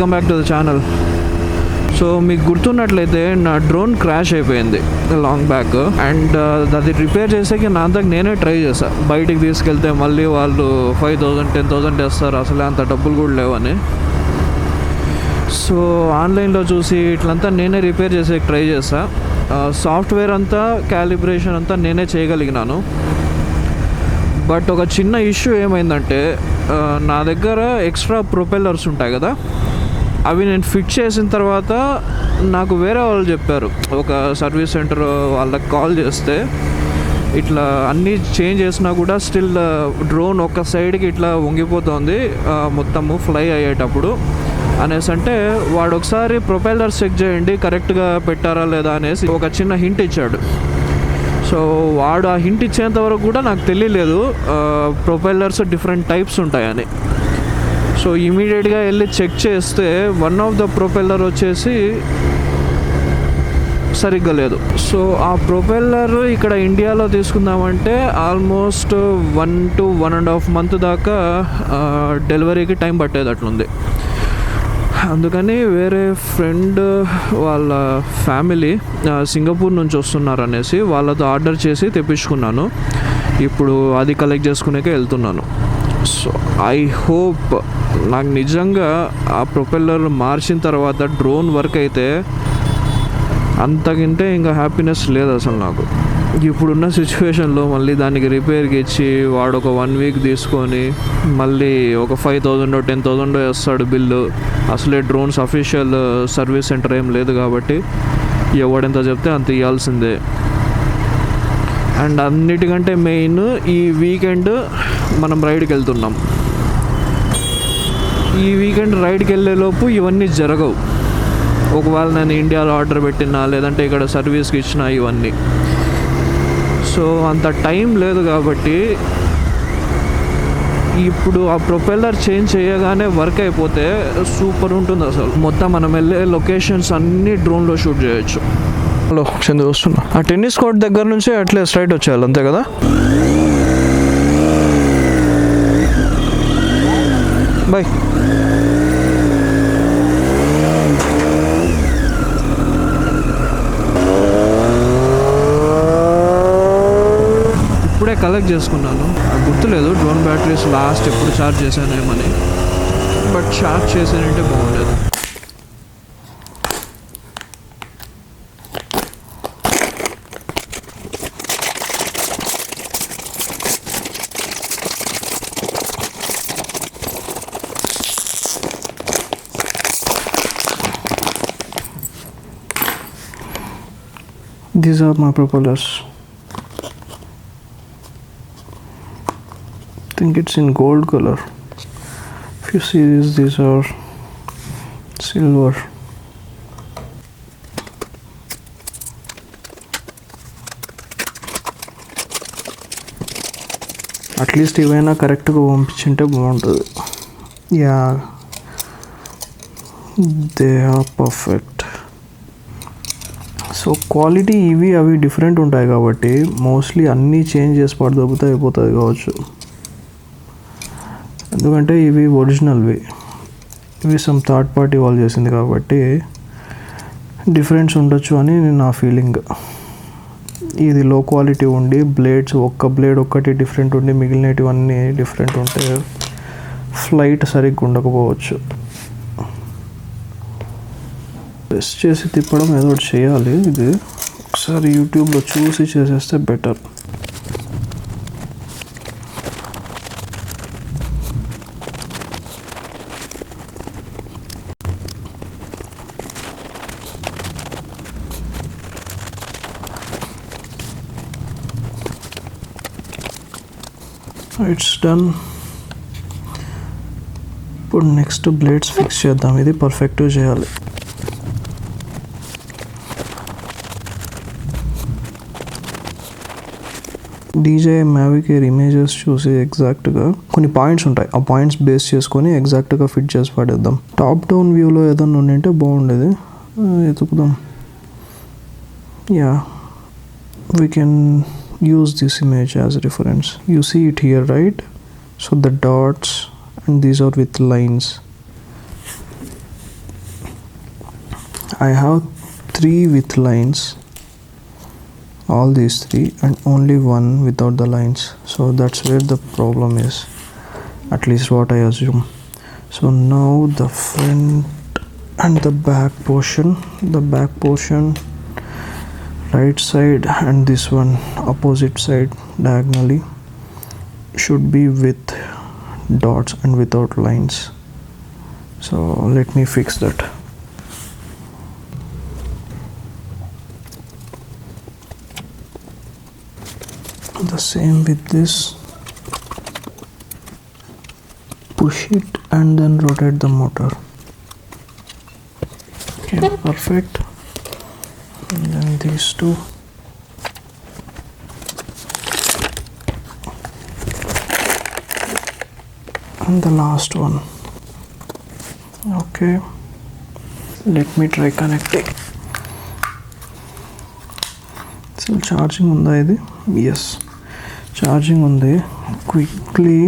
Welcome back to the channel. So మీకు గుర్తున్నట్లయితే నా drone crash అయిపోయింది లాంగ్ బ్యాక్, అండ్ అది రిపేర్ చేసేకి నా అంతకు నేనే ట్రై చేశాను. బయటికి తీసుకెళ్తే మళ్ళీ వాళ్ళు 5,000 10,000 వేస్తారు, అసలే అంత డబ్బులు కూడా లేవని. సో ఆన్లైన్లో చూసి ఇట్లంతా నేనే రిపేర్ చేసేకి ట్రై చేశా. సాఫ్ట్వేర్ అంతా క్యాలిబ్రేషన్ అంతా నేనే చేయగలిగినాను. బట్ ఒక చిన్న ఇష్యూ ఏమైందంటే, నా దగ్గర ఎక్స్ట్రా ప్రొపెల్లర్స్ ఉంటాయి కదా, అవి నేను ఫిట్ చేసిన తర్వాత నాకు వేరే వాళ్ళు చెప్పారు, ఒక సర్వీస్ సెంటర్ వాళ్ళకి కాల్ చేస్తే ఇట్లా అన్నీ చేంజ్ చేసినా కూడా స్టిల్ డ్రోన్ ఒక సైడ్కి ఇట్లా వంగిపోతుంది మొత్తము ఫ్లై అయ్యేటప్పుడు అనేసి అంటే, వాడు ఒకసారి ప్రొపెల్లర్స్ చెక్ చేయండి కరెక్ట్గా పెట్టారా లేదా అనేసి ఒక చిన్న హింట్ ఇచ్చాడు. సో వాడు ఆ హింట్ ఇచ్చేంత వరకు కూడా నాకు తెలియలేదు ప్రొపెల్లర్స్ డిఫరెంట్ టైప్స్ ఉంటాయని. సో ఇమీడియట్గా వెళ్ళి చెక్ చేస్తే వన్ ఆఫ్ ద ప్రొపెల్లర్ వచ్చేసి సరిగ్గా లేదు. సో ఆ ప్రొపెల్లర్ ఇక్కడ ఇండియాలో తీసుకుందామంటే ఆల్మోస్ట్ 1 to 1.5 month దాకా డెలివరీకి టైం పట్టేది అట్లుంది. అందుకని వేరే ఫ్రెండ్ వాళ్ళ ఫ్యామిలీ సింగపూర్ నుంచి వస్తున్నారు అనేసి వాళ్ళతో ఆర్డర్ చేసి తెప్పించుకున్నాను. ఇప్పుడు అది కలెక్ట్ చేసుకునేకే వెళ్తున్నాను. సో ఐ హోప్ నాకు నిజంగా ఆ ప్రొపెల్లర్ మార్చిన తర్వాత డ్రోన్ వర్క్ అయితే అంతకంటే ఇంకా హ్యాపీనెస్ లేదు అసలు నాకు. ఇప్పుడున్న సిచ్యువేషన్లో మళ్ళీ దానికి రిపేర్కి ఇచ్చి వాడు ఒక 1 week తీసుకొని మళ్ళీ ఒక 5,000 10,000 వేస్తాడు బిల్లు. అసలే డ్రోన్స్ అఫీషియల్ సర్వీస్ సెంటర్ ఏం లేదు కాబట్టి ఎవడెంత చెప్తే అంత ఇవ్వాల్సిందే. అండ్ అన్నిటికంటే మెయిన్, ఈ వీకెండ్ మనం రైడ్కి వెళ్తున్నాం. ఈ వీకెండ్ రైడ్కి వెళ్ళేలోపు ఇవన్నీ జరగవు. ఒకవేళ నేను ఇండియాలో ఆర్డర్ పెట్టినా లేదంటే ఇక్కడ సర్వీస్కి ఇచ్చినా ఇవన్నీ. సో అంత టైం లేదు కాబట్టి ఇప్పుడు ఆ ప్రొపెల్లర్ చేంజ్ చేయగానే వర్క్ అయిపోతే సూపర్ ఉంటుంది అసలు. మొత్తం మనం వెళ్ళే లొకేషన్స్ అన్నీ డ్రోన్లో షూట్ చేయొచ్చు. హలో చంద్ర వస్తున్నా. ఆ టెన్నిస్ కోర్ట్ దగ్గర నుంచి అట్లే స్ట్రైట్ వచ్చేయాలి, అంతే కదా? బాయ్. ఇప్పుడే కలెక్ట్ చేసుకున్నాను, గుర్తులేదు డ్రోన్ బ్యాటరీస్ లాస్ట్ ఎప్పుడు ఛార్జ్ చేశానేమని, బట్ ఛార్జ్ చేసానంటే బాగుండేది. These are my propellers. I think it's in gold color. If you see these are silver. At least ఇవైనా కరెక్ట్గా పంపించుంటే బాగుంటుంది. Yeah, they are perfect. So quality ఇవి అవి డిఫరెంట్ ఉంటాయి కాబట్టి మోస్ట్లీ అన్నీ చేంజ్ చేసి పడదొబ్బుతా అయిపోతుంది కావచ్చు. ఎందుకంటే ఇవి ఒరిజినల్వి, ఇవి సమ్ థర్డ్ పార్టీ వాళ్ళు చేసింది కాబట్టి డిఫరెన్స్ ఉండొచ్చు అని నా ఫీలింగ్. ఇది లో క్వాలిటీ ఉండి బ్లేడ్స్ ఒక్క బ్లేడ్ ఒక్కటి డిఫరెంట్ ఉండి మిగిలినటివన్నీ డిఫరెంట్ ఉంటే ఫ్లైట్ సరిగ్గా ఉండకపోవచ్చు. ప్రెస్ చేసి తిప్పడం ఏదో ఒకటి చేయాలి. ఇది ఒకసారి యూట్యూబ్లో చూసి చేసేస్తే బెటర్. It's done. ఇప్పుడు నెక్స్ట్ బ్లేడ్స్ ఫిక్స్ చేద్దాం. ఇది పర్ఫెక్ట్గా చేయాలి. డీజే మ్యావిక్ ఎయిర్ ఇమేజెస్ చూసి ఎగ్జాక్ట్గా కొన్ని పాయింట్స్ ఉంటాయి, ఆ పాయింట్స్ బేస్ చేసుకొని ఎగ్జాక్ట్గా ఫిట్ చేసి పడేద్దాం. టాప్ డౌన్ వ్యూలో ఏదన్నా ఉండింటే బాగుండేది, ఎతుకుదాం. Yeah, we can use this image as reference. You see it here, right? So the dots and these are with lines. I have 3 with lines, all these 3, and only 1 without the lines, so that's where the problem is, at least what I assume. So now the front and the back portion, right side and this one opposite side diagonally should be with dots and without lines. So let me fix that. The same with this, push it and then rotate the motor. Okay, perfect. And then these 2. And the last one. Okay, let me try connecting. Still charging unda idi? Yes, charging undi. Quickly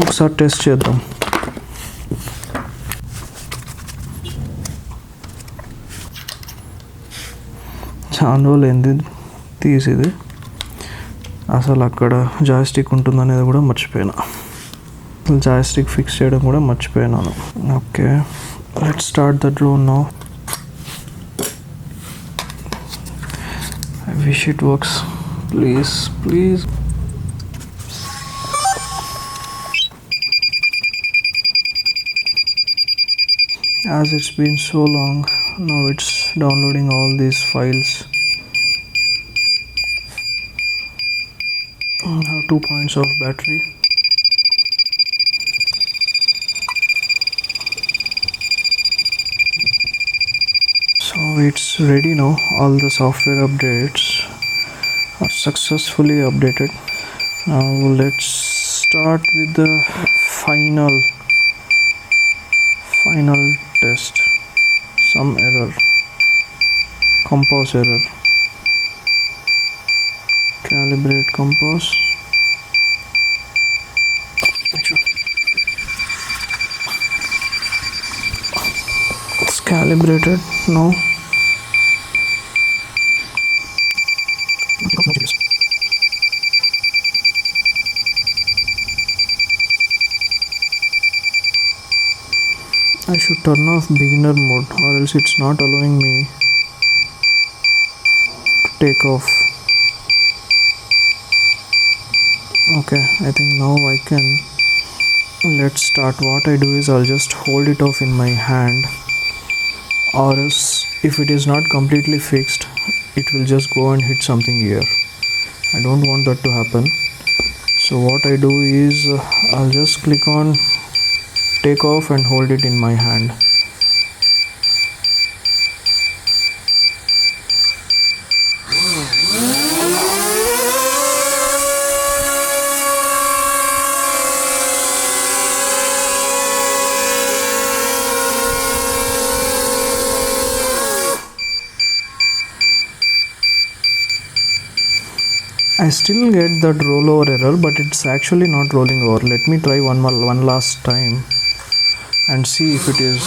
ఒకసారి test చేద్దాం. చాలా రోజులు ఏంది తీసేది, అసలు అక్కడ joystick ఉంటుందనేది కూడా మర్చిపోయినా, జాయ్స్టిక్ ఫిక్స్ చేయడం కూడా మర్చిపోయినాను. Okay, let's start the drone now. I wish it works, please. As it's been so long, now it's downloading all these files. I have 2 points of battery. So it's ready now. All the software updates are successfully updated. Now let's start with the final test. Some error, compass error. Calibrate compass. It's calibrated now. I should turn off beginner mode, or else it's not allowing me to take off. Okay, I think now I can. Let's start. What I do is I'll just hold it off in my hand, or else if it is not completely fixed, it will just go and hit something here. I don't want that to happen. So what I do is I'll just click on take off and hold it in my hand. I still get that rollover error, but it's actually not rolling over. Let me try one last time and see if it is.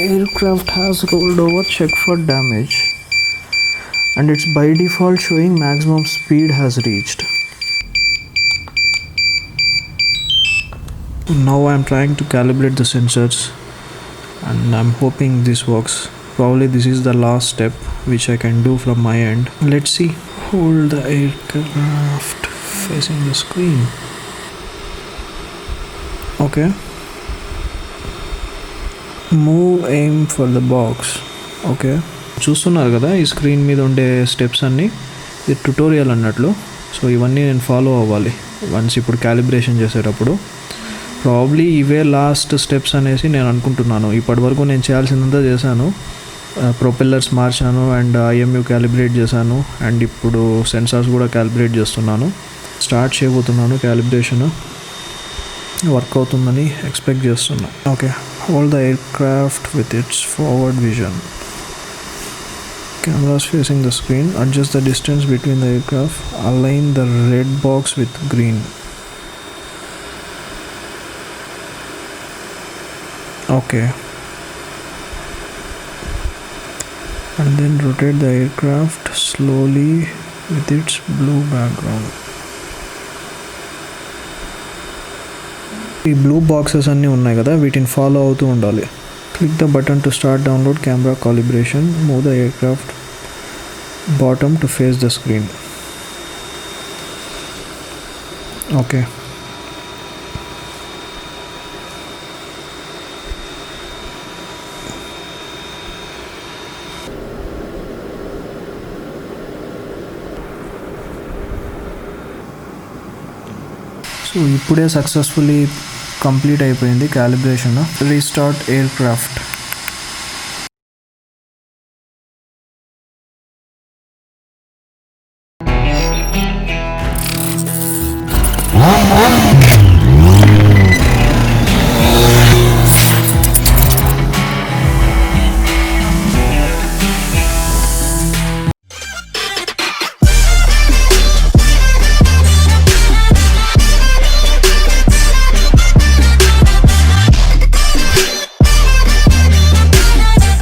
Aircraft has rolled over, check for damage, and it's by default showing maximum speed has reached. Now I'm trying to calibrate the sensors and I'm hoping this works. Probably this is the last step which I can do from my end. Let's see. Hold the aircraft facing the screen. Okay. Move aim for the box. Okay, చూస్తున్నారు కదా ఈ screen మీద ఉండే steps అన్నీ, ఇది tutorial అన్నట్లు. So ఇవన్నీ నేను ఫాలో అవ్వాలి వన్స్ ఇప్పుడు క్యాలిబ్రేషన్ చేసేటప్పుడు. ప్రాబ్లీ ఇవే లాస్ట్ స్టెప్స్ అనేసి నేను అనుకుంటున్నాను. ఇప్పటి వరకు నేను చేయాల్సిందంతా చేశాను. ప్రొపెల్లర్స్ మార్చాను అండ్ IMU క్యాలిబ్రేట్ చేశాను అండ్ ఇప్పుడు సెన్సార్స్ కూడా క్యాలిబ్రేట్ చేస్తున్నాను. స్టార్ట్ చేయబోతున్నాను క్యాలిబ్రేషన్. వర్క్ అవుతుందని ఎక్స్పెక్ట్ చేస్తున్నా. Okay, hold the air craft with its forward vision. Cameras facing the screen. Adjust the distance between the aircraft. Align the red box with green. Okay. And then rotate the aircraft slowly with its blue background. ఈ blue boxes అన్నీ ఉన్నాయి కదా, వీటిని follow అవుతూ ఉండాలి. Click the button to start download camera calibration. Move the aircraft bottom to face the screen. Okay. So ఇప్పుడే successfully complete అయిపోయింది calibration. Restart air craft.